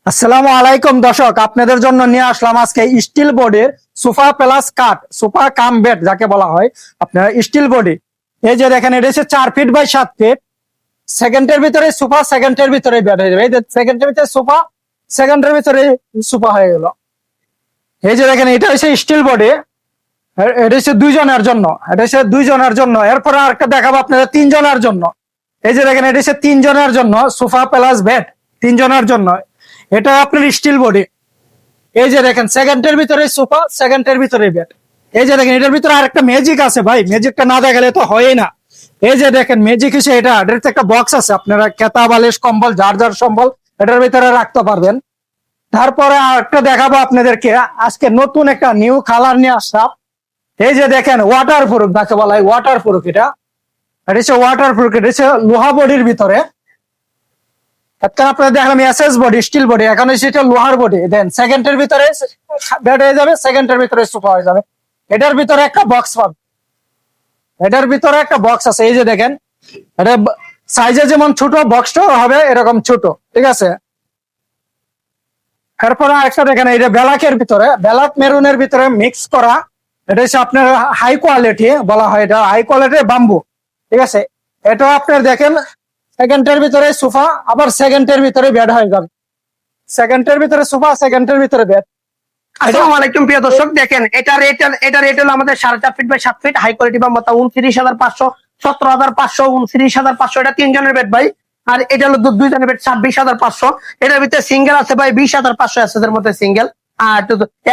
আসসালামু আলাইকুম দর্শক, আপনাদের জন্য নিয়ে আসলাম আজকে স্টিল বডির সোফা প্লাস কাঠ, সোফা কাম বেড যাকে বলা হয়। আপনার স্টিল বডি, এই যে দেখেন, এটা হচ্ছে 4 ফিট বাই 7 ফিট। সেকেন্ডের ভিতরে সোফা, সেকেন্ডের ভিতরে বেড হয়ে যাবে। এই যে সেকেন্ডের ভিতরে সোফা, সেকেন্ডের ভিতরে সোফা হয়ে গেল। এই যে দেখেন, এটা হচ্ছে স্টিল বডি, এটা হচ্ছে 2 জনের জন্য, এটা হচ্ছে 2 জনের জন্য। এরপরে আরেকটা দেখাবো আপনাদের 3 জনের জন্য। এই যে দেখেন, এটা হচ্ছে 3 জনের জন্য সোফা প্লাস বেড, 3 জনের জন্য। এটা আপনার স্টিল বডি। এই যে দেখেন, সেকেন্ডের ভিতরে সোফা, সেকেন্ডের ভিতরে বেড। এই যে দেখেন, এটার ভিতরে আরেকটা ম্যাজিক আছে ভাই, ম্যাজিকটা না দেখালে তো হয় না। এই যে দেখেন, ম্যাজিক হিসেবে এটার একটা বক্স আছে, আপনারা খেতা বালিশ কম্বল যার যার সম্বল এটার ভিতরে রাখতে পারবেন। তারপরে আরেকটা দেখাবো আপনাদেরকে, আজকে নতুন একটা নিউ কালার নিয়ে আসলাম। এই যে দেখেন, ওয়াটার প্রুফ যাকে বলা হয়, ওয়াটার প্রুফ। এটা হচ্ছে ওয়াটার প্রুফ, এটা হচ্ছে লোহা বডির ভিতরে। আপনারা দেখলাম এসএস বডি, স্টিল বডি, এখন সেটা লোহার বডি। দেন সেকেন্ডের ভিতরে বেড হয়ে যাবে, সেকেন্ডের ভিতরে সোফা হয়ে যাবে। এটার ভিতরে একটা বক্স পাবে, এটার ভিতরে একটা বক্স আছে। এই যে দেখেন, এটা সাইজে যেমন ছোট, বক্সটাও হবে এরকম ছোট, ঠিক আছে। এরপরে আরেকটা দেখেন, এটা ব্ল্যাকের ভিতরে, ব্ল্যাক মেরুনের ভিতরে মিক্স করা। এটা হচ্ছে আপনার হাই কোয়ালিটি বলা হয়, এটা হাই কোয়ালিটির বাম্বু, ঠিক আছে। এটা আপনার দেখেন, সেকেন্ডের ভিতরে সোফা, আবার সেকেন্ডের ভিতরে বেড হয়ে যাবে। সেকেন্ডের ভিতরে সোফা, সেকেন্ডের ভিতরে বেড। আসসালামু আলাইকুম প্রিয় দর্শক, দেখেন এটা রেট হলো আমাদের 4.5 feet by 7 feet high quality বা মতা 29,500, 17,500, 29,500। এটা 3 জনের বেড ভাই। আর এটা হলো 2 জনের বেড 26,500। এটার ভিতরে সিঙ্গেল আছে ভাই 20,500 এসএস এর মধ্যে সিঙ্গেল। আর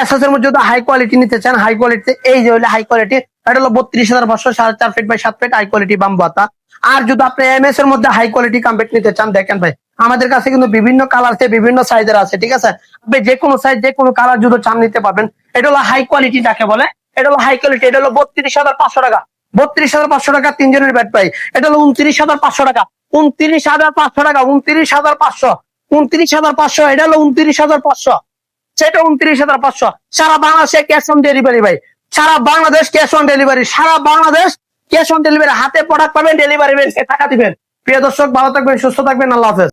এসএস এর মধ্যে যদি হাই কোয়ালিটি নিতে চান, হাই কোয়ালিটি এই যে হলো হাই কোয়ালিটি, এটা হলো 32,500, 4.5 feet by 7 feet high quality বাম্বাতা। আর যদি আপনি এমএস এর মধ্যে হাই কোয়ালিটি কমপ্লিট নিতে চান, দেখেন ভাই আমাদের কাছে কিন্তু বিভিন্ন কালার আছে, বিভিন্ন সাইজের আছে, ঠিক আছে। আপনি যে কোনো সাইজ, যে কোনো কালার যদি চান নিতে পারবেন। এটা হলো হাই কোয়ালিটি যাকে বলে, এটা হলো হাই কোয়ালিটি। এটা হলো 32,500 টাকা, 32,500 টাকা 3 জনের বেড পাই। এটা হলো 29,500 টাকা, 29,500 টাকা, 29,500, 29,500। এটা হলো 29,500, সেটা 29,500। সারা বাংলাদেশে ক্যাশ অন ডেলিভারি ভাই, সারা বাংলাদেশ ক্যাশ অন ডেলিভারি, সারা বাংলাদেশ ক্যাশ অন ডেলিভারি। হাতে প্রোডাক্ট পাবেন, ডেলিভারি টাকা দিবেন। প্রিয় দর্শক, ভালো থাকবেন, সুস্থ থাকবেন, আল্লাহ হাফেজ।